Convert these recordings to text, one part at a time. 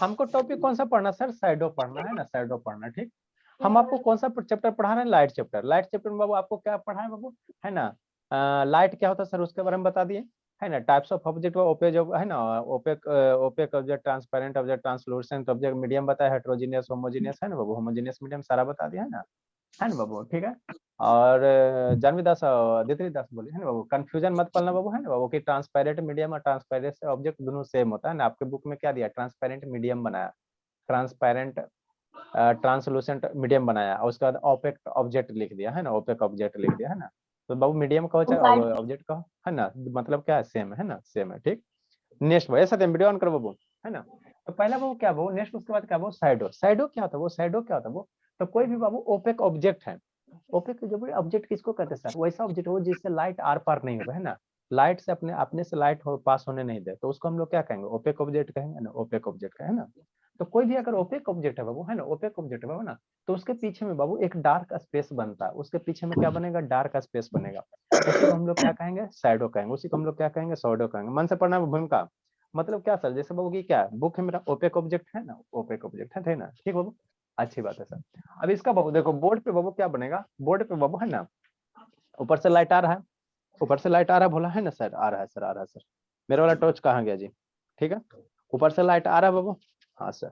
हमको टॉपिक कौन सा पढ़ना सर, शैडो पढ़ना है ना, शैडो पढ़ना, ठीक। हम आपको कौन सा चैप्टर पढ़ा रहे हैं, लाइट चैप्टर। लाइट चैप्टर में बाबू आपको क्या पढ़ा है बाबू, है ना, लाइट क्या होता है सर उसके बारे में बता दिए, है ना। टाइप्स ऑफ ऑब्जेक्ट, ओपेक है ना, opaque opaque object, transparent object, translucent object, medium बताया, हेट्रोजीनियस, होमोजीनियस, है ना बाबू, होमोजीनियस मीडियम सारा बता दिया है ना बाबू, ठीक है। और जानवी दास दित्री दास बोली है ना बाबू, कंफ्यूजन मत पलना बाबू, है ना बाबू, कि ट्रांसपेरेंट मीडियम और ट्रांसपेरेंट ऑब्जेक्ट दोनों सेम होता है ना। आपके बुक में क्या दिया, ट्रांसपेरेंट मीडियम बनाया, ट्रांसपेरेंट ट्रांसलूसेंट मीडियम बनाया, और उसके बाद ओपेक ऑब्जेक्ट लिख दिया, है ना, ओपेक ऑब्जेक्ट लिख दिया, है ना। तो बाबू मीडियम कहो चाहे ऑब्जेक्ट कहो, है ना, मतलब क्या है, सेम है ना, सेम है, ठीक। नेक्स्ट वो ऐसा वीडियो ऑन करो बाबू, है ना। तो पहला वो क्या वो, नेक्स्ट उसके बाद क्या वो, शैडो। शैडो क्या होता है वो, शैडो क्या होता है वो, तो कोई भी बाबू ओपेक ऑब्जेक्ट है। ओपेक जो भी ऑब्जेक्ट किसको कहते हैं सर, वैसा ऑब्जेक्ट हो जिससे लाइट आर पार नहीं होगा, है ना। लाइट से अपने अपने से लाइट पास होने नहीं दे, तो उसको हम लोग क्या कहेंगे, ओपेक ऑब्जेक्ट कहेंगे ना, ओपेक ऑब्जेक्ट है ना। तो कोई भी अगर ओपेक ऑब्जेक्ट है बाबू, है ना, ओपेक ऑब्जेक्ट है बाबू ना, तो उसके पीछे में बाबू एक डार्क स्पेस बनता है, उसके पीछे में क्या बनेगा, डार्क स्पेस बनेगा। उसी को हम लोग क्या कहेंगे, शैडो कहेंगे, उसी को हम लोग क्या कहेंगे, शैडो कहेंगे। मन से पढ़ना है भूमिका, मतलब क्या सर, जैसे बाबू की क्या बुक है मेरा, ओपेक ऑब्जेक्ट है ना, ओपेक ऑब्जेक्ट है ना, ठीक बाबू, अच्छी बात है सर। अब इसका बाबू देखो, बोर्ड पे बाबू क्या बनेगा, बोर्ड पे बाबू, है ना, ऊपर से लाइट आ रहा है, ऊपर से लाइट आ रहा है, बोला है ना सर, आ रहा है सर, आ रहा है सर। मेरा वाला टॉर्च कहाँ गया जी, ठीक है, ऊपर से लाइट आ रहा है बाबू, हाँ सर।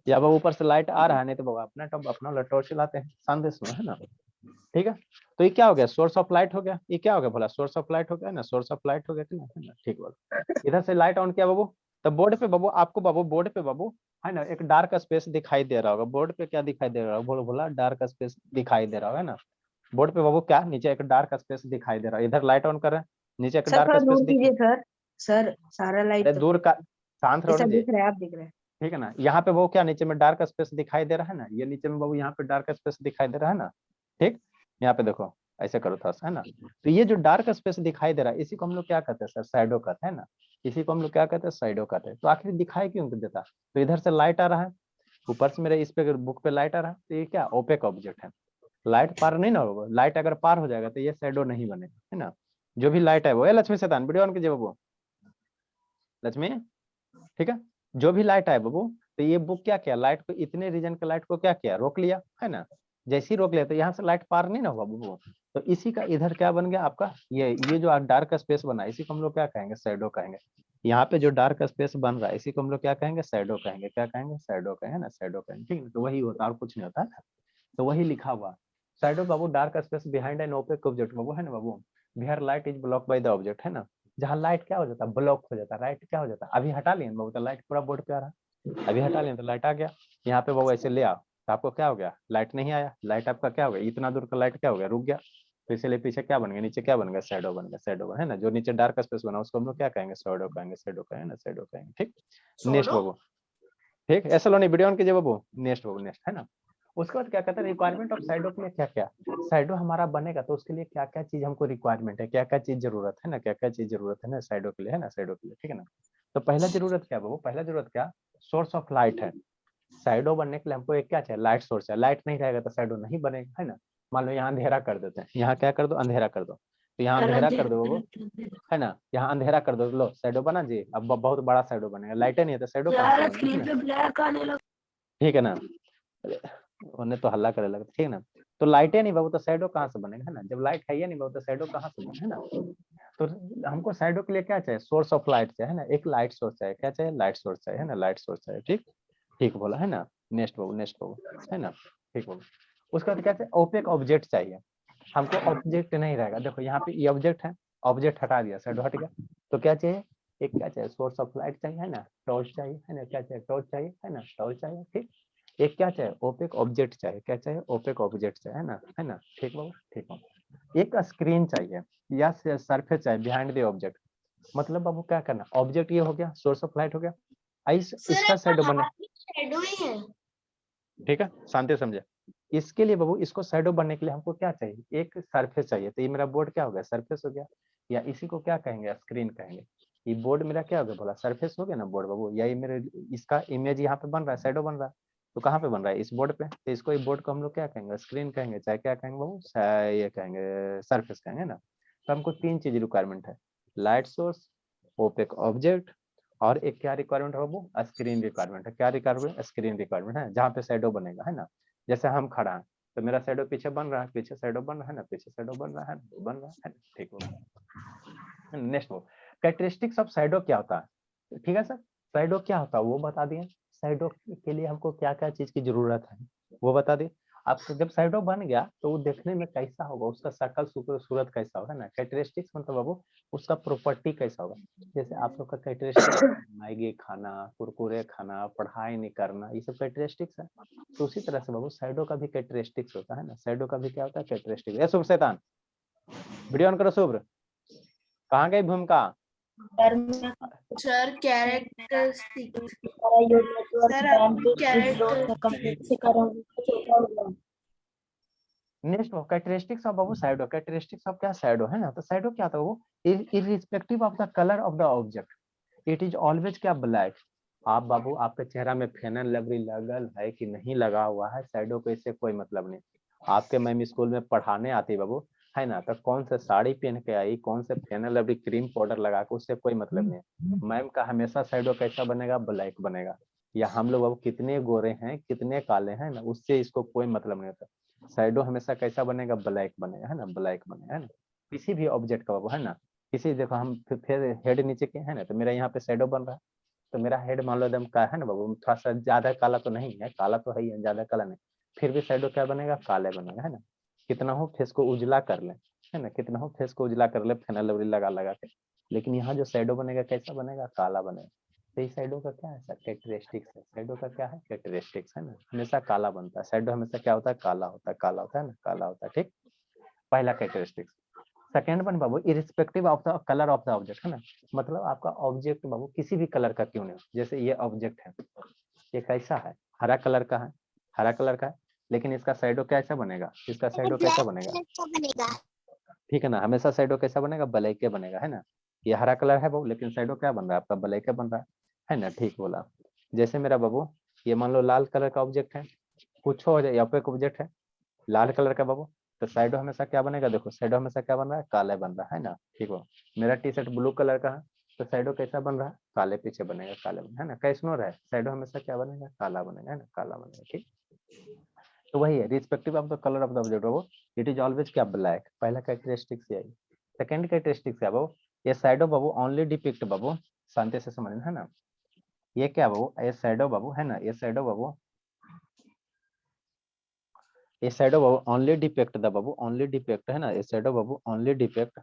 या बाबू ऊपर से लाइट आ रहा है, नहीं तो बाबू अपना अपना वाला टॉर्च चलाते हैं, संदेश में, है ना, ठीक है। तो ये क्या हो गया, सोर्स ऑफ लाइट हो गया, ये क्या हो गया बोला, सोर्स ऑफ लाइट हो गया ना, सोर्स ऑफ लाइट हो गया कि ना, है ना, ठीक बोला। इधर से लाइट ऑन किया बाबू, तो बोर्ड पे बाबू, आपको बाबू बोर्ड पे बाबू, है ना, एक डार्क स्पेस दिखाई दे रहा होगा, बोर्ड पे क्या दिखाई दे रहा होगा, बोलो बोला डार्क स्पेस दिखाई दे रहा होगा, है ना। बोर्ड पे बाबू क्या, नीचे एक डार्क स्पेस दिखाई दे रहा है, इधर लाइट ऑन कर रहे हैं, नीचे एक सर डार्क थोड़ा स्पेस दूर दिख, कीजिए सर। सर सारा अरे लाइट तो दूर का, शांत रहो ना ऐसा जी, दिख रहा है, आप दिख रहे हैं। ठीक है ना। यहाँ पे वो क्या, नीचे में डार्क स्पेस दिखाई दे रहा है ना, ये नीचे में बाबू यहाँ पे डार्क स्पेस दिखाई दे रहा है ना, ठीक। यहाँ पे देखो, ऐसे करो थोड़ा सा, है ना। तो ये जो डार्क स्पेस दिखाई दे रहा है, इसी को हम लोग क्या कहते हैं सर, शैडो कहते हैं ना। इसी को हम लोग क्या कहते हैं, शैडो कहते हैं। तो आखिर दिखाई क्यों देता, तो इधर से लाइट आ रहा है, ऊपर से मेरे इस पे बुक पे लाइट आ रहा है, तो ये क्या ओपेक ऑब्जेक्ट है, लाइट पार नहीं ना होगा। लाइट अगर पार हो जाएगा तो ये शैडो नहीं बनेगा, है ना। जो भी लाइट है वो, लक्ष्मी शैतान वीडियो ऑन कीजिए बाबू, लक्ष्मी, ठीक है। जो भी लाइट आए बाबू, तो ये बुक क्या किया, लाइट को, इतने रीजन के लाइट को क्या किया, रोक लिया, है ना। जैसे ही रोक लिया तो यहाँ से लाइट पार नहीं ना होगा बाबू, तो इसी का इधर क्या बन गया आपका, ये जो डार्क स्पेस बना, इसी को हम लोग क्या कहेंगे, शैडो कहेंगे। यहाँ पे जो डार्क स्पेस बन रहा है, इसी को हम लोग क्या कहेंगे, शैडो कहेंगे, क्या कहेंगे, शैडो कहेंगे ना, शैडो कहेंगे, ठीक है। तो वही होता है और कुछ नहीं होता है, तो वही लिखा हुआ शैडो बाबू, dark space behind an opaque object बाबू, है ना बाबू, where light is block by the object, है ना। जहाँ लाइट क्या हो जाता है, ब्लॉक हो जाता है, लाइट क्या हो जाता है, अभी हटा लिए बाबू तो लाइट पूरा बोर्ड पे आ रहा है, अभी हटा लिए तो लाइट आ गया। यहाँ पे बाबू ऐसे ले आओ तो आपको क्या हो गया, लाइट नहीं आया, लाइट आपका क्या हो गया, इतना दूर का लाइट क्या हो गया, रुक गया। तो इसलिए पीछे क्या बन गया, नीचे क्या बन गया, शैडो बन गया, शैडो है ना, जो नीचे डार्क स्पेस बना उसको हम लोग क्या कहेंगे, शैडो कहेंगे, शैडो कहेंगे ना, शैडो कहेंगे, ठीक। नेक्स्ट बाबू, ठीक, ऐसा लो नहीं वीडियो ऑन कीजिए बाबू, नेक्स्ट बाबू, नेक्स्ट, है ना। उसके बाद क्या कहता है, रिक्वायरमेंट ऑफ शैडो के लिए क्या क्या, शैडो हमारा बनेगा तो उसके लिए क्या क्या चीज हमको रिक्वायरमेंट है, क्या क्या चीज जरूरत है ना, क्या क्या चीज जरूरत है ना शैडो के लिए, है ना, शैडो के लिए, ठीक है ना। तो पहला जरूरत क्या बाबू, पहला जरूरत क्या, सोर्स ऑफ लाइट है। शैडो बनने के लिए हमको एक क्या चाहिए, लाइट सोर्स है, लाइट नहीं रहेगा तो शैडो नहीं बनेगा, है ना। मान लो यहाँ अंधेरा कर देते हैं, यहाँ क्या कर दो, अंधेरा कर दो, तो यहाँ अंधेरा कर दो बाबू, है ना, यहाँ अंधेरा कर दो, लो शैडो बना जी, अब बहुत बड़ा शैडो बनेगा, लाइटें नहीं है तो शैडो कहाँ से बनेगा, है ना, ब्लैक आने लगा। ठीक है ना। उन्हें तो हल्ला करे लगा, ठीक है ना। तो लाइटें नहीं बाबू तो शैडो कहाँ से बनेगा, है ना, जब लाइट है ही नहीं बाबू तो शैडो कहाँ से बनेगा, है ना। तो हमको शैडो के लिए क्या चाहिए, सोर्स ऑफ लाइट चाहिए, है ना, एक लाइट सोर्स चाहिए, क्या चाहिए, लाइट सोर्स चाहिए, है ना, लाइट सोर्स चाहिए, ठीक, ठीक बोला, है ना। नेक्स्ट बाबू, नेक्स्ट बाबू, है ना, ठीक बाबू। उसके बाद क्या चाहिए, ओपेक ऑब्जेक्ट चाहिए। हमको ऑब्जेक्ट नहीं रहेगा, देखो यहाँ पे ये ऑब्जेक्ट है, ऑब्जेक्ट हटा दिया, शैडो हट गया, तो क्या चाहिए, एक क्या चाहिए, सोर्स ऑफ लाइट चाहिए, है ना, टॉर्च चाहिए, है ना, क्या चाहिए, टॉर्च चाहिए, है ना, टॉर्च चाहिए, ठीक। एक क्या चाहिए, ओपेक ऑब्जेक्ट चाहिए, क्या चाहिए, ओपेक ऑब्जेक्ट चाहिए, है ना, ठीक बाबू, ठीक बाबू। एक स्क्रीन चाहिए या सरफेस चाहिए बिहाइंड द ऑब्जेक्ट, मतलब बाबू क्या करना, ऑब्जेक्ट ये हो गया, सोर्स ऑफ लाइट हो गया, इसका शैडो बने, शैडो ही है। ठीक है, शांति समझे। इसके लिए बाबू, इसको शैडो बनने के लिए हमको क्या चाहिए, एक सरफेस चाहिए, तो ये मेरा बोर्ड क्या हो गया, सरफेस हो गया, या इसी को क्या कहेंगे, स्क्रीन कहेंगे। ये बोर्ड मेरा क्या हो गया बोला, सरफेस हो गया ना बोर्ड बाबू, या ये मेरे इसका इमेज यहाँ पे बन रहा है, शैडो बन रहा है, तो कहाँ पे बन रहा है, इस बोर्ड पे, तो इसको बोर्ड को हम लोग क्या कहेंगे, स्क्रीन कहेंगे, चाहे क्या कहेंगे बाबू, ये कहेंगे सरफेस कहेंगे ना। तो हमको तीन चीज रिक्वायरमेंट है, लाइट सोर्स, ओपेक ऑब्जेक्ट, और एक क्या रिक्वायरमेंट है बाबू, स्क्रीन रिक्वायरमेंट है। क्या रिक्वायरमेंट, स्क्रीन रिक्वायरमेंट है, जहाँ पे शैडो बनेगा, है ना। जैसे हम खड़ा है तो मेरा शैडो पीछे बन रहा है, पीछे शैडो बन रहा है ना, पीछे शैडो बन रहा है, बन रहा है, ठीक हो। नेक्स्ट वो कैरेक्टरिस्टिक्स ऑफ शैडो क्या होता है, ठीक है सर। शैडो क्या होता है वो बता दिए, शैडो के लिए हमको क्या क्या चीज की जरूरत है वो बता दिए। आपको जब शैडो बन गया तो वो देखने में कैसा होगा, उसका शक्ल सूरत कैसा होगा ना। कैरेक्टरिस्टिक्स मतलब बाबू उसका प्रॉपर्टी कैसा होगा। जैसे आप लोग का कैरेक्टरिस्टिक्स मैगी खाना, कुरकुरे खाना, पढ़ाई नहीं करना, ये सब कैरेक्टरिस्टिक्स है। तो उसी तरह से बाबू शैडो का भी कैरेक्टरिस्टिक्स होता है ना। शैडो का भी क्या होता है, कैरेक्टरिस्टिक्स। ए शुभ शैतान, वीडियो ऑन करो शुभ्र, कहाँ गई भूमिका। सर कैरेक्टरिस्टिक सर आपकी characteristic next characteristics of Babu shadow. Characteristics of क्या, शैडो है ना। तो शैडो क्या था वो, irrespective of the colour of the object, it is always क्या, ब्लैक। आप बाबू आपके चेहरा में फेनल लवली लगल है कि नहीं लगा हुआ है, शैडो को इससे कोई मतलब नहीं। आपके मैम स्कूल में पढ़ाने आती बाबू, है ना, तो कौन से साड़ी पहन के आई, कौन से फेनल लवली क्रीम पाउडर लगा के, उससे कोई मतलब नहीं है। मैम का हमेशा शैडो कैसा बनेगा, ब्लैक बनेगा। या हम लोग बाबू कितने गोरे हैं कितने काले हैं ना, उससे इसको कोई मतलब नहीं होता। शैडो हमेशा कैसा बनेगा, ब्लैक बनेगा, है ना, ब्लैक बनेगा, है ना। किसी भी ऑब्जेक्ट का बाबू, है ना। किसी देखो हम फिर हेड नीचे के है ना, तो मेरा यहाँ पे शैडो बन रहा है, तो मेरा हेड मान लो एकदम का है ना बाबू, थोड़ा सा ज्यादा काला तो नहीं है, काला तो है ही है, ज्यादा काला नहीं, फिर भी शैडो क्या बनेगा, काले बनेगा, है ना। कितना हो फेस को उजला कर ले, है ना, कितना हो फेस को उजला कर ले फेनल लवली लगा लगा के, लेकिन यहाँ जो शैडो बनेगा कैसा बनेगा, काला बनेगा। तो ये शैडो का क्या है सर, कैरेक्टरिस्टिक्स है। शैडो का क्या है, कैरेक्टरिस्टिक्स, है ना। हमेशा काला बनता है शैडो, हमेशा क्या होता है, काला होता है, काला होता है ना, काला होता है, ठीक। पहला characteristics. Second one Babu, irrespective of the colour of the object, है ना। मतलब आपका ऑब्जेक्ट बाबू किसी भी कलर का क्यों नहीं हो, जैसे ये ऑब्जेक्ट है, ये कैसा है, हरा कलर का है, हरा कलर का है, लेकिन इसका शैडो कैसा बनेगा, इसका शैडो कैसा बनेगा, ठीक है ना। हमेशा शैडो कैसा बनेगा, ब्लैक के बनेगा, है ना। ये हरा कलर है बाबू, लेकिन शैडो क्या बन रहा है आपका, ब्लैक के बन रहा है ना, ठीक बोला। जैसे मेरा बाबू ये मान लो लाल कलर का ऑब्जेक्ट है, कुछ हो जाए ऑब्जेक्ट ऑब्जेक्ट है लाल कलर का बाबू, तो शैडो हमेशा क्या बनेगा, देखो शैडो हमेशा क्या बन रहा है, काला बन रहा है ना, ठीक हो। मेरा टी शर्ट ब्लू कलर का है, तो शैडो कैसा बन रहा है, काले पीछे बनेगा, काले बनेगा, है ना। कैसनो रहे शैडो हमेशा क्या बनेगा, काला बनेगा, है ना, काला बनेगा, ठीक। तो वही है, respective of the colour of the object Babu, it is always क्या, ब्लैक। पहला कैरेक्टरिस्टिक्स यही। सेकंड कैरेक्टरिस्टिक्स है बाबू, ये शैडो बाबू ओनली डिपिक्ट बाबू, शांति से समझना, है ना। ये क्या बाबू, ये शैडो बाबू, है ना, ये शैडो बाबू, ये shadow Babu only depict the Babu, only depict, है ना, ये शैडो बाबू ओनली डिपेक्ट,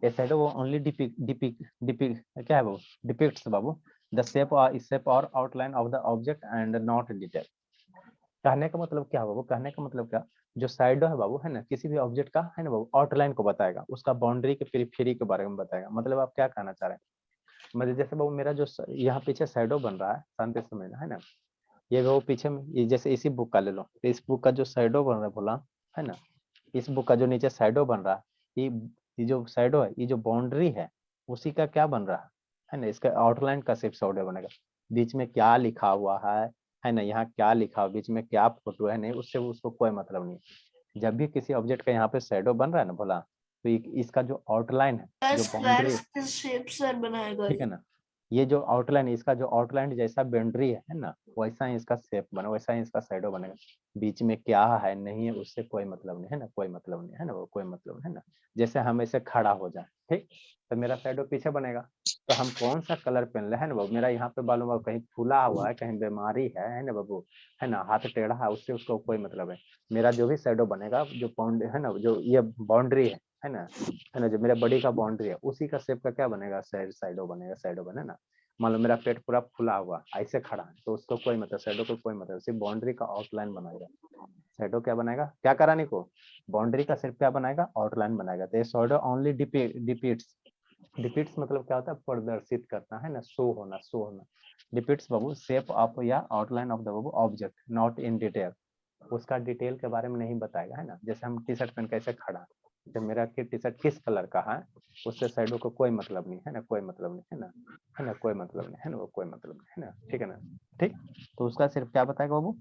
ये शैडो वो ओनली डिपिक्ट डिपिक्ट डिपिक्ट क्या है बाबू, डिपिक्ट्स बाबू द शेप और outline of the object and not detail. कहने का मतलब क्या बाबू, कहने का मतलब क्या, जो शैडो है बाबू, है ना, किसी भी ऑब्जेक्ट का, है ना बाबू, आउटलाइन को बताएगा, उसका बाउंड्री के पेरिफेरी के बारे में बताएगा। मतलब आप क्या कहना चाह रहे हैं, मतलब जैसे बाबू मेरा जो यहाँ पीछे शैडो बन रहा है, शांति से समझना, है ना। ये बाबू पीछे में ये जैसे इसी बुक का ले लो, तो इस बुक का जो शैडो बन रहा है बोला, है ना, इस बुक का जो नीचे शैडो बन रहा है, ये जो शैडो है, ये जो बाउंड्री है, उसी का क्या बन रहा है ना, इसका आउटलाइन का सिर्फ शैडो बनेगा। बीच में क्या लिखा हुआ है ना, यहाँ क्या लिखा हुआ, बीच में क्या फोटो है, नहीं, उससे उसको कोई मतलब नहीं। जब भी किसी ऑब्जेक्ट का यहाँ पे शैडो बन रहा है ना बोला, तो इसका जो आउटलाइन है, जो बाउंड्री, शेप सर बनाएगा ठीक है ना, ये जो आउटलाइन, इसका जो आउटलाइन जैसा बाउंड्री है ना, वैसा ही इसका शेप बना, वैसा ही इसका शैडो बनेगा। बीच में क्या है नहीं है, उससे कोई मतलब नहीं, है ना, कोई मतलब नहीं, है ना, वो कोई मतलब नहीं, है ना। जैसे हम ऐसे खड़ा हो जाए, ठीक, तो मेरा शैडो पीछे बनेगा, तो हम कौन सा कलर पहन ले, है ना बाबू, मेरा यहाँ पे बालू बाबू कहीं फूला हुआ है, कहीं बीमारी है ना बाबू, है ना, हाथ टेढ़ा है, उससे उसको कोई मतलब है। मेरा जो भी शैडो बनेगा, जो बाउंड्री है ना, जो ये बाउंड्री है ना, है ना, जो मेरा बॉडी का बाउंड्री है, उसी का शेप का क्या बनेगा, शैडो बनेगा, शैडो बने ना। मान लो मेरा पेट पूरा फुला हुआ ऐसे खड़ा है, तो उसको कोई मतलब, शैडो को कोई मतलब, सिर्फ बाउंड्री का आउटलाइन बनाएगा। शैडो क्या बनाएगा, क्या कराने को, बाउंड्री का सिर्फ क्या बनाएगा, आउटलाइन बनाएगा। तो ये शैडो ओनली डिपिक्ट्स, डिपिक्ट्स मतलब क्या होता है, प्रदर्शित करता है ना, शो होना, शो होना। डिपिक्ट्स बाबू शेप ऑफ या outline of the Babu object, not in detail, उसका डिटेल के बारे में नहीं बताएगा, है ना। जैसे हम टी शर्ट पहन कैसे खड़ा, तो मेरा टी शर्ट किस कलर का है, उससे शैडो को कोई मतलब नहीं, है ना, कोई मतलब नहीं, है ना, है ना, कोई मतलब नहीं, है ना, वो कोई मतलब नहीं, है ना, ठीक है ना, ठीक। तो उसका सिर्फ क्या बताएगा बाबू,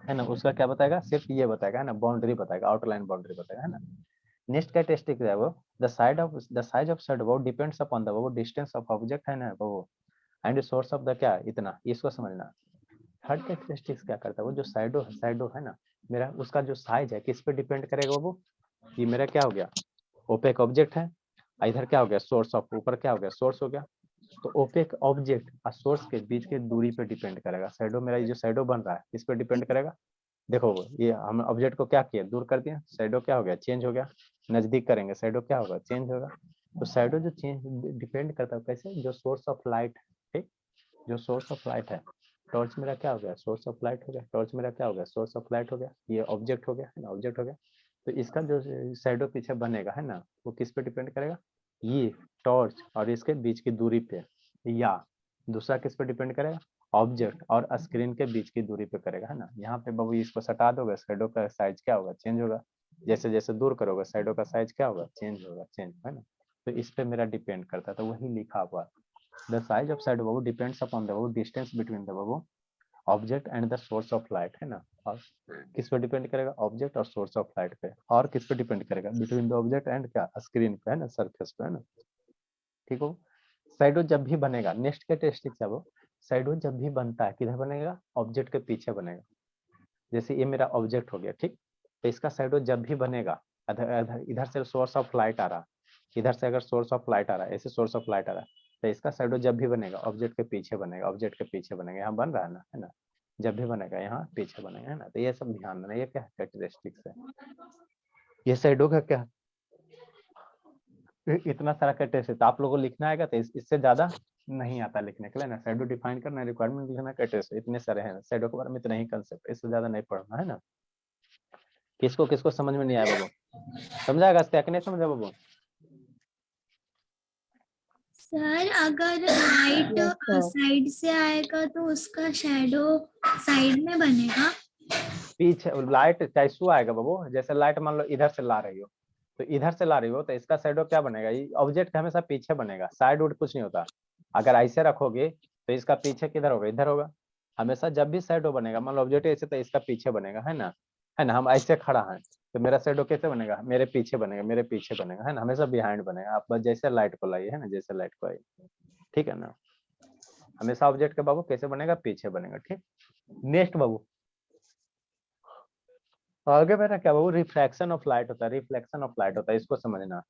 है ना, उसका क्या बताएगा, सिर्फ ये बताएगा, है ना, बाउंड्री बताएगा, आउटलाइन बाउंड्री बताएगा, है ना। नेक्स्ट कैरेक्टरिस्टिक है वो द साइज ऑफ शैडो वो डिपेंड्स अपॉन द वो डिस्टेंस ऑफ ऑब्जेक्ट है ना वो एंड सोर्स ऑफ द क्या इतना इसको समझना। थर्ड कैरेक्टरिस्टिक्स क्या करता है वो जो शैडो है ना मेरा उसका जो साइज है किस पे डिपेंड करेगा वो ये मेरा क्या हो गया ओपेक ऑब्जेक्ट है इधर क्या हो गया सोर्स ऑफ ऊपर क्या हो गया सोर्स हो गया तो ओपेक ऑब्जेक्ट और सोर्स के बीच की दूरी पे डिपेंड करेगा शैडो मेरा ये जो शैडो बन रहा है इस पे डिपेंड करेगा। देखो ये हम ऑब्जेक्ट को क्या किया दूर कर दिया शैडो क्या हो गया चेंज हो गया नजदीक करेंगे शैडो क्या होगा चेंज होगा तो शैडो जो चेंज डिपेंड करता है कैसे जो सोर्स ऑफ लाइट ठीक जो सोर्स ऑफ लाइट है टॉर्च मेरा क्या हो गया सोर्स ऑफ लाइट हो गया टॉर्च मेरा क्या हो गया सोर्स ऑफ लाइट हो गया ये ऑब्जेक्ट हो गया है ना ऑब्जेक्ट हो गया तो इसका जो शैडो पीछे बनेगा है ना वो किस पे डिपेंड करेगा ये टॉर्च और इसके बीच की दूरी पे या दूसरा किस पे डिपेंड करेगा ऑब्जेक्ट और स्क्रीन के बीच की दूरी पे करेगा है ना यहाँ पे बाबू इसको सटा दोगे शैडो का साइज क्या होगा चेंज होगा जैसे जैसे दूर करोगे शैडो का साइज क्या होगा चेंज होगा चेंज है ना तो इस पे मेरा डिपेंड करता है तो वही लिखा हुआ the size of shadow Babu depends upon the distance between the Babu object and the source of light है ना और किस पे डिपेंड करेगा ऑब्जेक्ट और सोर्स ऑफ लाइट पे और किस पे डिपेंड करेगा बिटवीन द ऑब्जेक्ट एंड क्या स्क्रीन पे है ना सरफेस पे है ना ठीक हो। शैडो जब भी बनेगा नेक्स्ट कैरेक्टरिस्टिक है वो शैडो जब भी बनता है किधर बनेगा ऑब्जेक्ट के पीछे बनेगा जैसे ये मेरा ऑब्जेक्ट हो गया ठीक तो इसका शैडो जब भी बनेगा इधर से सोर्स ऑफ लाइट आ रहा इधर से अगर सोर्स ऑफ लाइट आ रहा है ऐसे सोर्स ऑफ लाइट आ रहा है तो इसका शैडो जब भी बनेगा ऑब्जेक्ट के पीछे बनेगा ऑब्जेक्ट के पीछे बनेगा यहाँ बन रहा है ना जब भी बनेगा यहाँ पीछे बनेगा है ना तो ये सब ध्यान देना ये क्या कैरेक्टरिस्टिक्स है ये शैडो का क्या इतना सारा कैरेक्टरिस्टिक्स आप लोगों को लिखना आएगा तो इससे ज्यादा नहीं आता लिखने के लिए ना शैडो डिफाइन करना रिक्वायरमेंट लिखना कैरेक्टरिस्टिक्स इतने सारे हैं शैडो के बारे में इतना ही कंसेप्ट इससे ज्यादा नहीं पढ़ना है ना किसको किसको समझ में नहीं आया बाबू समझाएगा क्या नहीं समझा बाबू सर अगर लाइट साइड से आएगा तो उसका शैडो साइड में बनेगा पीछे लाइट कैसू आएगा बाबू जैसे लाइट मान लो इधर से ला रही हो तो इधर से ला रही हो तो इसका शैडो क्या बनेगा ये ऑब्जेक्ट हमेशा पीछे बनेगा साइड उड कुछ नहीं होता अगर ऐसे रखोगे तो इसका पीछे किधर होगा इधर होगा हमेशा जब भी शैडो बनेगा मान लो ऑब्जेक्ट ऐसे तो इसका पीछे बनेगा है ना हम ऐसे खड़ा है तो मेरा शैडो कैसे बनेगा मेरे पीछे बनेगा है ना हमेशा बिहाइंड बनेगा आप बस जैसे लाइट को लाइए है ना जैसे लाइट को आइए ठीक है ना हमेशा ऑब्जेक्ट का बाबू कैसे बनेगा पीछे बनेगा ठीक नेक्स्ट बाबू आगे मेरा क्या बाबू रिफ्लेक्शन ऑफ लाइट होता है इसको समझना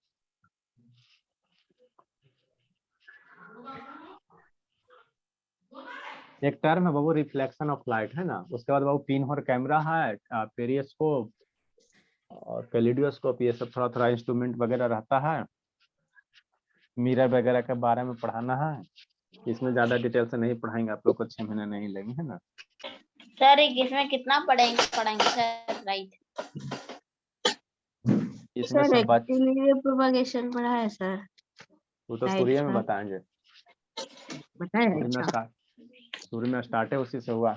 एक टर्म है बाबू रिफ्लेक्शन ऑफ लाइट है ना उसके बाद बाबू पिनहोल कैमरा है पेरिस्कोप और कैलिडोस्कोप ये सब थोड़ा थोड़ा इंस्ट्रूमेंट वगैरह रहता है मिरर वगैरह के बारे में पढ़ाना है इसमें ज्यादा डिटेल से नहीं पढ़ाएंगे आप लोग को 6 महीने नहीं लगे है ना सर इसमें कितना पढ़ेंगे सर राइट इसमें सर सब प्रोपगेशन पढ़ा है सर वो तो सूर्य में बताएंगे बताया शुरू में स्टार्ट है उसी से हुआ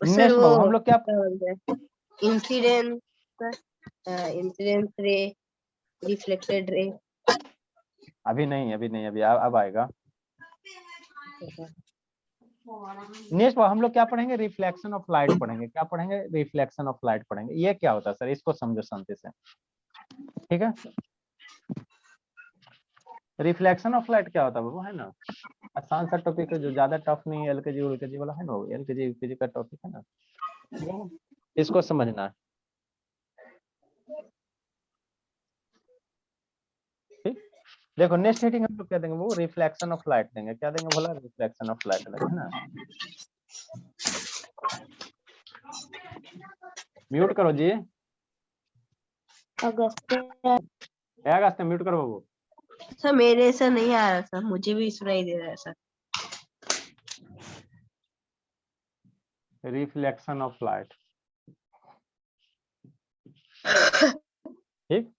सर वो हम लोग क्या इंसिडेंस रे रिफ्लेक्टेड रे अभी अब आएगा नेक्स्ट हम लोग क्या पढ़ेंगे रिफ्लेक्शन ऑफ लाइट पढ़ेंगे क्या पढ़ेंगे रिफ्लेक्शन ऑफ लाइट पढ़ेंगे ये क्या होता है सर इसको समझो शांति से ठीक है रिफ्लेक्शन ऑफ लाइट क्या होता है वो है ना आसान सा टॉपिक है जो ज्यादा टफ नहीं है एलकेजी वाला है ना एलकेजी यूकेजी का टॉपिक है ना इसको समझना है ठीक देखो नेक्स्ट हेडिंग हम लोग क्या देंगे वो रिफ्लेक्शन ऑफ लाइट देंगे क्या देंगे बोला रिफ्लेक्शन ऑफ लाइट है ना म्यूट करो जी अगस्त म्यूट करो बाबू सर मेरे से नहीं आ रहा सर मुझे भी सुनाई दे रहा है सर रिफ्लेक्शन ऑफ लाइट ठीक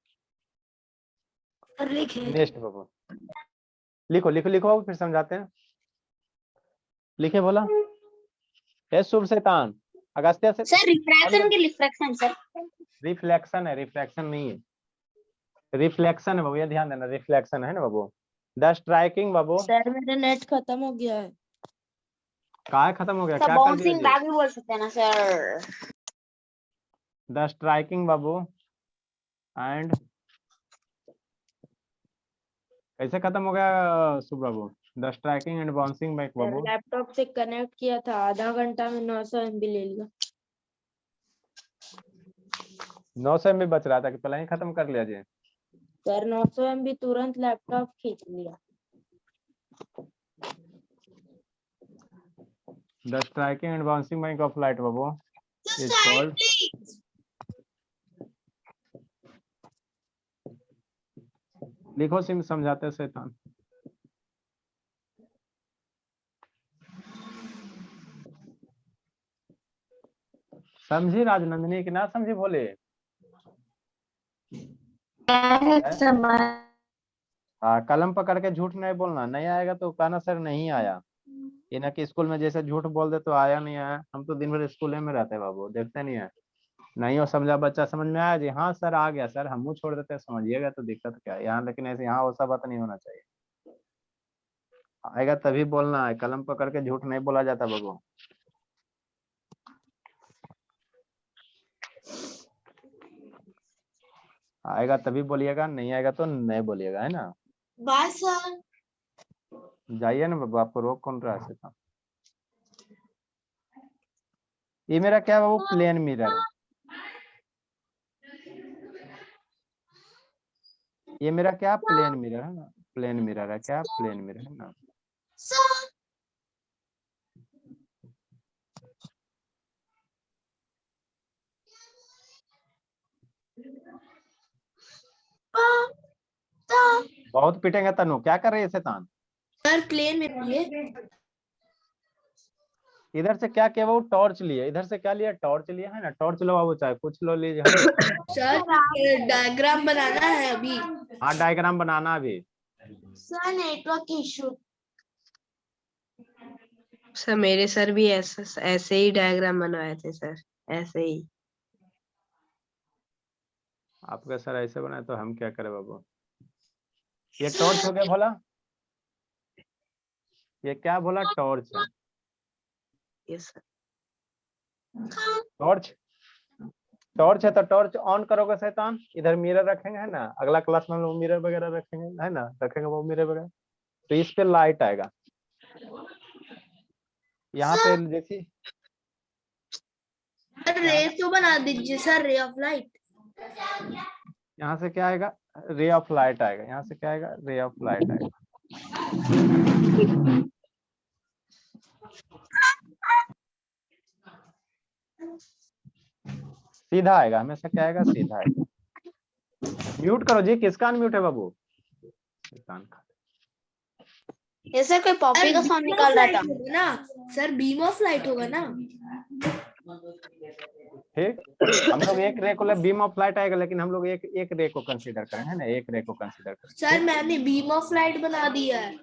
नेक्स्ट बाबू लिखो बाबू फिर समझाते हैं लिखे बोला शुभ शैतान अगस्त्य से सर रिफ्रैक्शन के रिफ्रैक्शन सर रिफ्लेक्शन है रिफ्लेक्शन नहीं है रिफ्लेक्शन है बाबू ये ध्यान देना रिफ्लेक्शन है ना बाबू द स्ट्राइकिंग बाबू सर मेरा नेट खत्म हो गया है कहाँ खत्म हो गया सर क्या कर दिया बाउंसिंग बैक भी बोल सकते हैं ना सर द स्ट्राइकिंग बाबू एंड कैसे खत्म हो गया शुभ बाबू? The striking and bouncing back बाबू। लैपटॉप से कनेक्ट किया था, आधा घंटा में 900 MB ले लिया। 900 MB बच रहा था कि पहले ही खत्म कर लिया जी? सर 900 MB तुरंत लैपटॉप खींच लिया। The striking and bouncing back of light Babu is called, लिखो सिम समझाते हैं शैतान। समझी राजनंदिनी कि ना समझी भोले? हाँ, कलम पकड़ के झूठ नहीं बोलना, नहीं आएगा तो कहना सर नहीं आया। ये ना कि स्कूल में जैसे झूठ बोल दे तो आया नहीं आया। हम तो दिन भर स्कूल में रहते हैं बाबू, देखते नहीं है। नहीं हो समझा बच्चा, समझ में आया जी? हाँ सर आ गया सर, हम छोड़ देते हैं, समझिएगा तो दिक्कत क्या है यहाँ। लेकिन ऐसे यहाँ वैसा बात नहीं होना चाहिए। आएगा तभी बोलना है, कलम पकड़ के झूठ नहीं बोला जाता बाबू। आएगा तभी बोलिएगा, नहीं आएगा तो नहीं बोलिएगा, है ना? Bye sir. जाइए ना बाबू, आपको रोक कौन रहा है शैतान? ये मेरा क्या है बाबू? प्लेन मिरर है। ये मेरा क्या? प्लेन मिरर है ना? प्लेन मिरर है क्या? प्लेन मिरर है ना? बहुत पिटेंगे तनु, क्या कर रही है शैतान? सर प्लेन में ये इधर से क्या किया बाबू? टॉर्च लिए। इधर से क्या लिया? टॉर्च लिया, है ना? टॉर्च लो बाबू, चाहे कुछ लो लीजिए, है ना? सर डायग्राम बनाना है अभी। हाँ डायग्राम बनाना अभी। Sir network issue. सर मेरे सर भी ऐसे ही डायग्राम बनवाए थे सर, ऐसे ही। आपका सर ऐसे बनाए तो हम क्या करें बाबू? ये टॉर्च हो गया भोला? ये क्या भोला? टॉर्च है। Yes sir. टॉर्च, टॉर्च है तो टॉर्च ऑन करोगे शैतान। इधर मिरर रखेंगे, है ना? अगला क्लास में हम लोग मिरर वगैरह रखेंगे, है ना? रखेंगे वो मिरर वगैरह, तो इस पे लाइट आएगा। यहाँ पे जैसी रे तो बना दीजिए सर, रे ऑफ लाइट। यहाँ से क्या आएगा? रे ऑफ लाइट आएगा। यहाँ से क्या आएगा? रे ऑफ लाइट आएगा। सीधा आएगा, हमेशा क्या आएगा? सीधा आएगा। म्यूट करो जी, किसका अनम्यूट है बाबू? ये सर कोई पॉपी का साउंड निकाल रहा था ना सर, बीम ऑफ लाइट होगा ना? ठीक, हम लोग एक रे को बीम ऑफ लाइट आएगा, लेकिन हम लोग एक रे को कंसीडर करें, है ना? एक रे को कंसीडर करें। सर मैंने बीम ऑफ लाइट बना दिया है।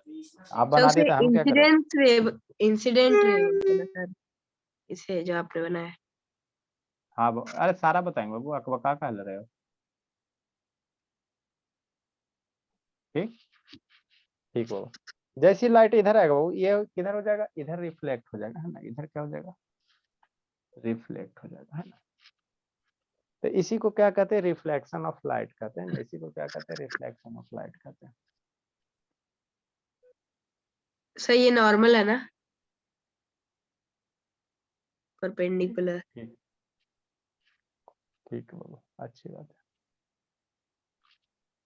आप बना दिए तो हम क्या करें? इंसिडेंट रे होता है ना सर, इसे जो आपने बनाया। हाँ अरे सारा बताएंगे बाबू, अकबका कह रहे हो? ठीक ठीक बाबू। जैसी लाइट इधर आएगा बाबू, ये किधर हो जाएगा? इधर रिफ्लेक्ट हो जाएगा, है ना? इधर क्या हो जाएगा? रिफ्लेक्ट हो जाएगा, है ना? तो इसी को क्या कहते हैं? रिफ्लेक्शन ऑफ लाइट कहते हैं। इसी को क्या कहते हैं? रिफ्लेक्शन ऑफ लाइट कहते हैं। सर ये नॉर्मल है ना, परपेंडिकुलर। ठीक ठीक है बाबू, अच्छी बात है।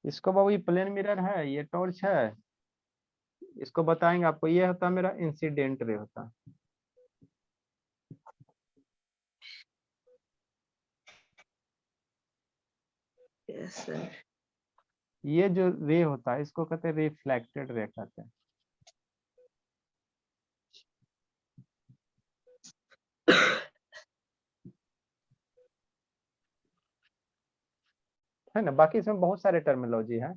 इसको बाबू ये प्लेन मिरर है, ये टॉर्च है, इसको बताएंगे आपको। ये होता है मेरा इंसिडेंट रे होता है। Yes sir. ये जो रे होता है इसको कहते हैं रिफ्लेक्टेड रे कहते हैं। है ना? बाकी इसमें बहुत सारे टर्मिनोलॉजी है।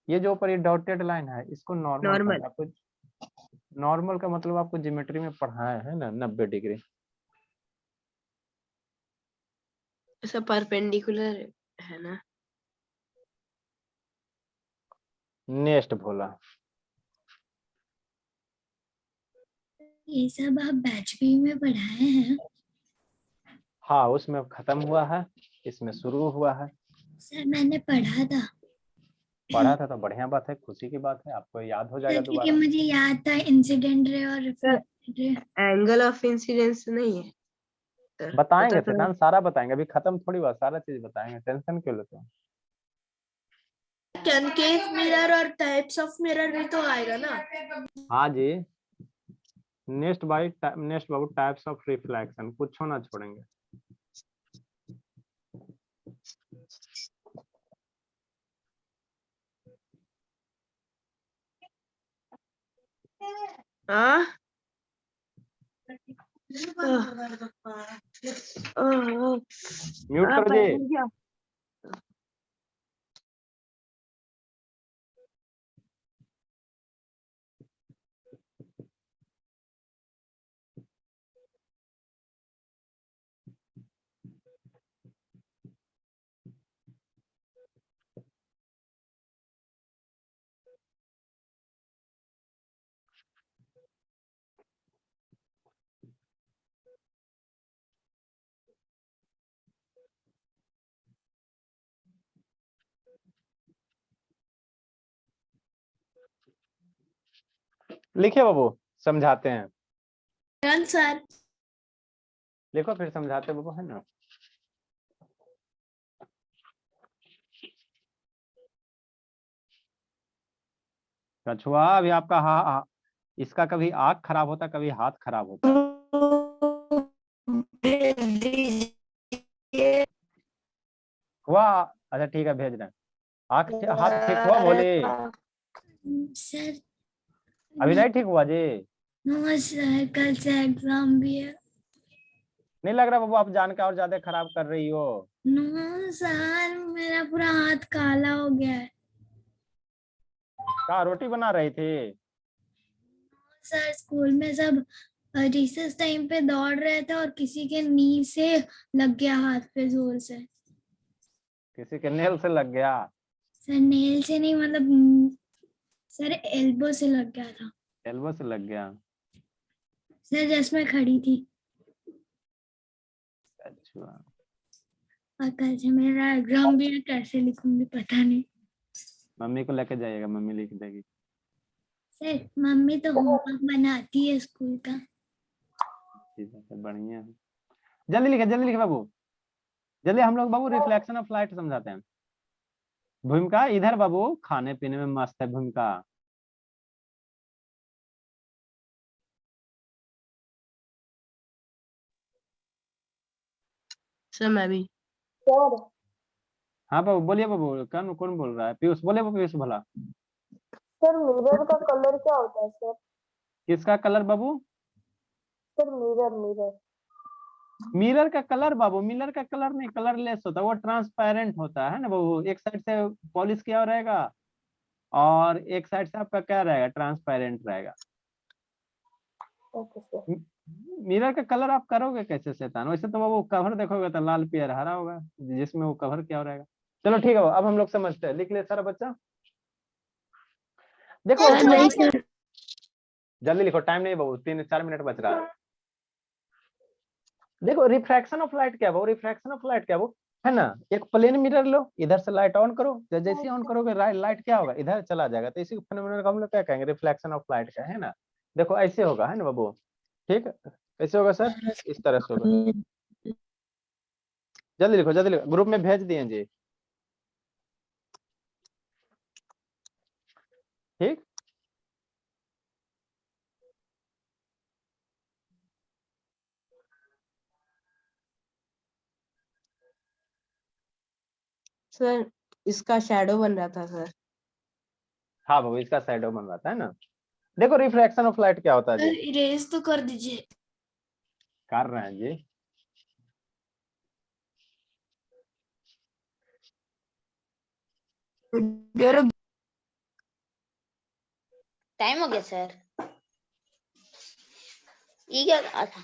ये जो ऊपर ये डॉटेड लाइन है इसको नॉर्मल नॉर्मल। कहते हैं। आपको नॉर्मल का मतलब आपको ज्योमेट्री में पढ़ाया है ना, 90 डिग्री। सर परपेंडिकुलर है ना? नेक्स्ट भोला। ये सब आप बैच बी में पढ़ाए हैं? हाँ उसमें खत्म हुआ है, इसमें शुरू हुआ है। सर मैंने पढ़ा था पढ़ा था तो बढ़िया बात है, खुशी की बात है, आपको याद हो जाएगा सर, क्योंकि दोबारा। मुझे याद था इंसिडेंट रे और reflected ray. Angle of incidence नहीं है सर, बताएंगे पता था। सिद्धांत, सारा बताएंगे, अभी खत्म थोड़ी हुआ, सारा चीज बताएंगे, टेंशन क्यों लेते हो। कनकेव मिरर और टाइप्स ऑफ मिरर भी तो आएगा ना। हाँ जी, नेक्स्ट बाबू टाइप्स ऑफ रिफ्लेक्शन, कुछ ना छोड़ेंगे। हाँ म्यूट करो जी। लिखिए बाबू, समझाते हैं। सर लिखो फिर समझाते बाबू, है ना। कछुआ अभी आपका इसका कभी आंख खराब होता, कभी हाथ खराब होता। हुआ, अच्छा ठीक है भेज रहे हैं। हाथ ठीक हुआ भोले? सर अभी नहीं ठीक हुआ जी? नो सर, कल से एग्जाम भी है। नहीं लग रहा बाबू आप जान के और ज्यादा खराब कर रही हो। नो सर, मेरा पूरा हाथ काला हो गया है। कहा रोटी बना रही थी? सर स्कूल में सब रिसेस टाइम पे दौड़ रहे थे और किसी के नी से लग गया हाथ पे जोर से। किसी के नेल से लग गया? सर नेल से नहीं, मतलब सर एल्बो से लग गया था। एल्बो से लग गया? सर जिसमें खड़ी थी। अच्छा, और कल से मेरा एग्जाम भी है, कैसे लिखूंगी पता नहीं। मम्मी को लेके जाइएगा, मम्मी लिख देगी। सर मम्मी तो होमवर्क बनाती है स्कूल का। ठीक है, बढ़िया है। जल्दी लिखे बाबू, जल्दी। हम लोग बाबू रिफ्लेक्शन ऑफ लाइट समझाते हैं। भूमिका इधर बाबू, खाने पीने में मस्त है भूमिका। सर मैं भी। हाँ बाबू बोलिए बाबू, कौन कौन बोल रहा है? पीयूष बोले बाबू, पीयूष भला। सर मिरर का कलर क्या होता है सर? किसका कलर बाबू? सर मिरर मिरर मिरर का कलर बाबू, मिरर का कलर नहीं, कलरलेस होता है वो, ट्रांसपेरेंट होता है ना बाबू। एक साइड से पॉलिश किया रहेगा और एक साइड से आपका क्या रहेगा, ट्रांसपेरेंट रहेगा। Okay sir. मिरर का कलर आप करोगे कैसे शैतान? वैसे तो बाबू कवर देखोगे तो लाल पियर हरा होगा, जिसमें वो कवर क्या रहेगा। चलो ठीक है, अब हम लोग समझते हैं। लिख ले सारा बच्चा, देखो नहीं सर। जल्दी लिखो, टाइम नहीं बाबू, 3-4 मिनट बच रहा है। देखो रिफ्रैक्शन ऑफ लाइट क्या है, रिफ्रैक्शन ऑफ लाइट क्या है, है ना। एक प्लेन मिरर लो, इधर से लाइट ऑन करो, जैसे ऑन करोगे लाइट क्या होगा, इधर चला जाएगा, तो इसी फिनोमेनन को हम लोग क्या कहेंगे, रिफ्लेक्शन ऑफ लाइट का, है ना। देखो ऐसे होगा, है ना बाबू। ठीक है, कैसे होगा सर? इस तरह से होगा। जल्दी लिखो, ग्रुप में भेज दिए जी। ठीक, सर इसका शैडो बन रहा था सर। हाँ बाबू इसका शैडो बन रहा है ना। देखो रिफ्रैक्शन ऑफ लाइट क्या होता है जी, इरेज तो कर दीजिए। कर रहे हैं जी। टाइम हो गया सर, ये क्या? अच्छा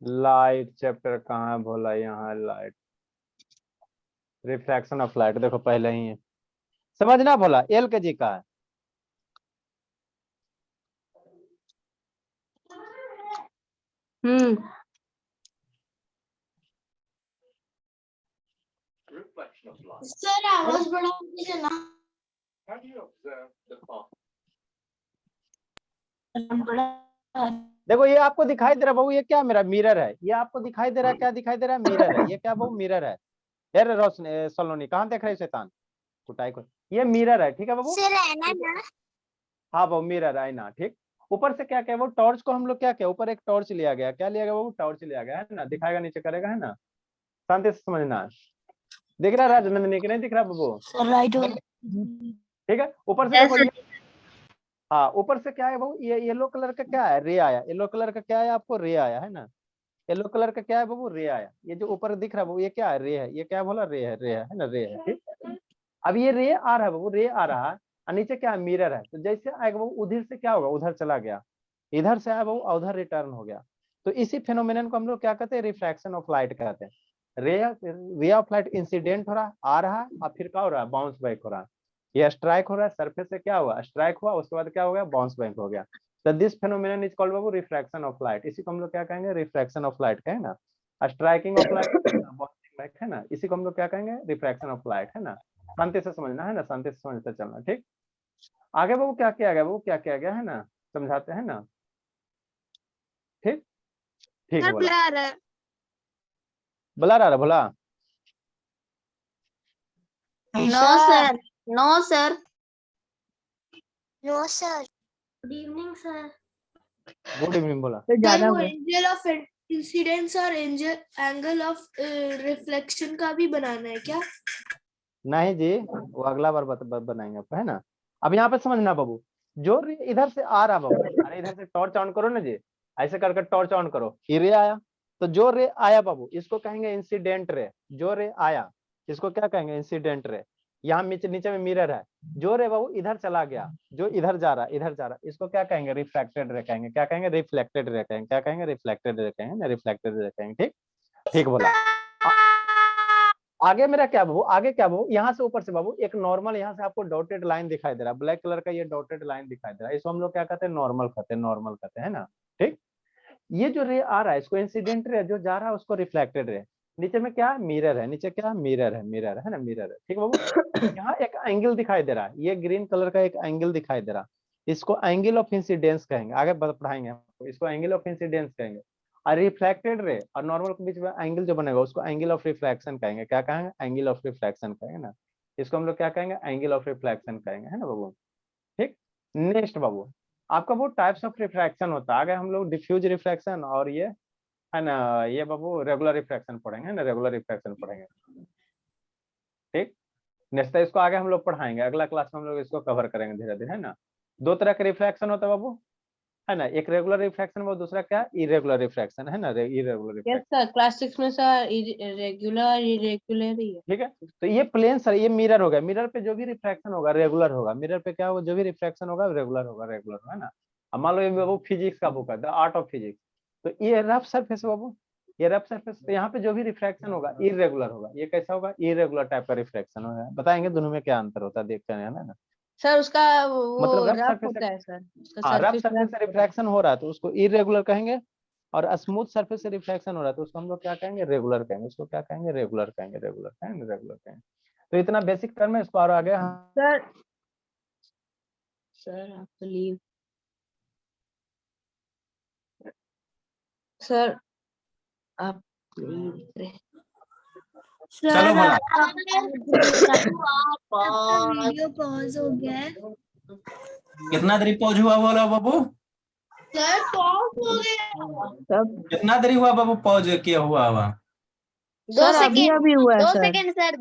लाइट चैप्टर कहाँ है भोला, यहाँ लाइट, रिफ्रैक्शन ऑफ लाइट देखो पहले ही है, समझना भोला, एल के जी का है। सर आवाज बढ़ा दीजिए ना। देखो ये आपको दिखाई दे रहा है बहू, ये क्या मेरा मिरर है, ये आपको दिखाई दे रहा है, क्या दिखाई दे रहा है, मिरर है। ये क्या बहू, मिरर है। यार रोशनी सलोनी कहाँ देख रहे हो शैतान, कुटाई को, ये मिरर है, ठीक है बहू। सर है ना। हाँ बहू मिरर है ना, ठीक। ऊपर से क्या क्या वो टॉर्च को हम लोग क्या क्या, ऊपर एक टॉर्च लिया गया, क्या लिया गया वो, टॉर्च लिया गया है ना, दिखाएगा नीचे करेगा, है ना, शांति से समझना। दिख रहा है राजनंदनी की नहीं दिख रहा बबू, राइट। ठीक है। ऊपर से देखो ये, हाँ ऊपर से क्या है बहू, ये येलो कलर का क्या है, रे आया, येलो कलर का क्या है आपको, रे आया है ना, येलो कलर का क्या है बबू, रे आया। ये जो ऊपर दिख रहा है बबू, ये क्या है, रे है, ये क्या बोला, रे है, रे है ना, रे है, ठीक। अब ये रे आ रहा है बबू, रे आ रहा है, और नीचे क्या है, मिरर है। तो जैसे आएगा बबू, उधर से क्या होगा, उधर चला गया, इधर से आया बबू, उधर रिटर्न हो गया। तो इसी फेनोमेनन को हम लोग क्या कहते हैं, रिफ्रैक्शन ऑफ लाइट कहते हैं। रे ऑफ लाइट इंसिडेंट हो रहा है, आ रहा है, और फिर क्या हो रहा है, बाउंस बैक हो रहा है। ये स्ट्राइक हो रहा है, सरफेस से क्या हुआ, स्ट्राइक हुआ, उसके बाद क्या हो गया, बाउंस बैक हो गया। तो this phenomenon is called Babu refraction of light. इसी को हम लोग क्या कहेंगे, रिफ्रैक्शन ऑफ लाइट कहेंगे ना, striking off light, bouncing back है ना, इसी को हम लोग क्या कहेंगे, रिफ्रैक्शन ऑफ लाइट, है ना। शांति से समझना है ना, शांति से समझते चलना, ठीक। आगे बाबू क्या किया गया, बाबू क्या किया गया है ना, समझाते हैं ना, ठीक। ठीक बोला, बुला रहा बोला। No sir, no sir, no sir. Good evening sir. Good evening बोला। सर वो एंगल ऑफ इंसिडेंस और एंगल ऑफ रिफ्लेक्शन का भी बनाना है क्या? नहीं जी, वो अगला बार बनाएंगे आपको, है ना। अब यहाँ पे समझना बाबू, जो रे इधर से आ रहा बाबू, अरे इधर से टॉर्च ऑन करो ना जी, ऐसे करके टॉर्च ऑन करो, ये रे आया। तो जो रे आया बाबू, इसको कहेंगे इंसिडेंट रे। जो रे आया इसको क्या कहेंगे, इंसिडेंट रे। यहाँ नीचे नीचे में मिरर है, जो रे बाबू इधर चला गया, जो इधर जा रहा, इधर जा रहा, इसको क्या कहेंगे, रिफ्लेक्टेड रे कहेंगे। क्या कहेंगे, रिफ्लेक्टेड रे कहेंगे। क्या कहेंगे, रिफ्लेक्टेड रे कहेंगे ना, रिफ्लेक्टेड रे कहेंगे, ठीक। ठीक बोला। आगे मेरा क्या बाबू, आगे क्या बाबू, यहाँ से ऊपर से बाबू एक नॉर्मल, यहाँ से आपको डॉटेड लाइन दिखाई दे रहा है, ब्लैक कलर का ये डॉटेड लाइन दिखाई दे रहा है, इसको हम लोग क्या कहते हैं, नॉर्मल कहते हैं, नॉर्मल कहते हैं ना, ठीक। ये जो रे आ रहा है इसको इंसिडेंट रे, जो जा रहा है उसको रिफ्लेक्टेड रे। नीचे में क्या मिरर है, नीचे क्या मिरर है, मिरर है ना, मिरर है, ठीक बाबू। यहाँ एक एंगल दिखाई दे रहा है, ये ग्रीन कलर का एक एंगल दिखाई दे रहा है, इसको एंगल ऑफ इंसिडेंस कहेंगे, आगे पढ़ाएंगे आपको, इसको एंगल ऑफ इंसिडेंस कहेंगे। और रिफ्लेक्टेड रे और नॉर्मल के बीच में एंगल जो बनेगा उसको एंगल ऑफ रिफ्लेक्शन कहेंगे। क्या कहेंगे, एंगल ऑफ रिफ्लेक्शन कहेंगे ना, इसको हम लोग क्या कहेंगे, एंगल ऑफ रिफ्लेक्शन कहेंगे, है ना बाबू, ठीक। नेक्स्ट बाबू, आपका वो टाइप्स ऑफ रिफ्रैक्शन होता है, आगे हम लोग डिफ्यूज रिफ्रैक्शन और ये है ना, ये बाबू रेगुलर रिफ्रैक्शन पढ़ेंगे ना, रेगुलर रिफ्रैक्शन पढ़ेंगे, ठीक। नेक्स्ट इसको आगे हम लोग पढ़ाएंगे, अगला क्लास में हम लोग इसको कवर करेंगे धीरे धीरे, है ना। दो तरह के रिफ्रैक्शन होता है बाबू, है ना, एक रेगुलर रिफ्रैक्शन और दूसरा क्या, इरेगुलर रिफ्रैक्शन, है ना, इरेगुलर रिफ्रैक्शन। सर क्लास 6 में सर रेगुलर इरेगुलर ही है। ठीक है, तो ये प्लेन सर, ये मिरर हो गया, मिरर पे जो भी रिफ्रैक्शन होगा रेगुलर होगा, मिरर पे क्या होगा, जो भी रिफ्रैक्शन होगा रेगुलर होगा, रेगुलर, है ना। अब मान लो ये बाबू फिजिक्स का बुक है, द आर्ट ऑफ फिजिक्स, तो ये रफ सरफेस बाबू, ये रफ सरफेस, तो यहाँ पे जो भी रिफ्रैक्शन होगा इरेगुलर होगा। ये कैसा होगा, इरेगुलर टाइप का रिफ्रैक्शन होगा। बताएंगे दोनों में क्या अंतर होता है, देखते हैं, है ना। सर उसका वो मतलब रफ रफ सरफेस होता है सर, उसका हाँ, रफ सरफेस सरफेस से रिफ्रैक्शन हो रहा है तो उसको इरेगुलर कहेंगे, और स्मूथ सरफेस से रिफ्लेक्शन हो रहा है तो उसको हम लोग क्या कहेंगे, रेगुलर कहेंगे। उसको क्या कहेंगे, रेगुलर कहेंगे, रेगुलर कहेंगे, रेगुलर कहेंगे। तो इतना बेसिक टर्म है, इसको और आगे सर सर आप तो लीव सर आप नहीं दिख रहे। चलो बोला, वीडियो पॉज हो गया है। कितना देरी पॉज हुआ बोला बाबू, सर पॉज हो गया। कितना देरी हुआ बाबू पॉज किया हुआ हुआ। दो सर अभी सेकंड, अभी हुआ है दो सर। Second sir,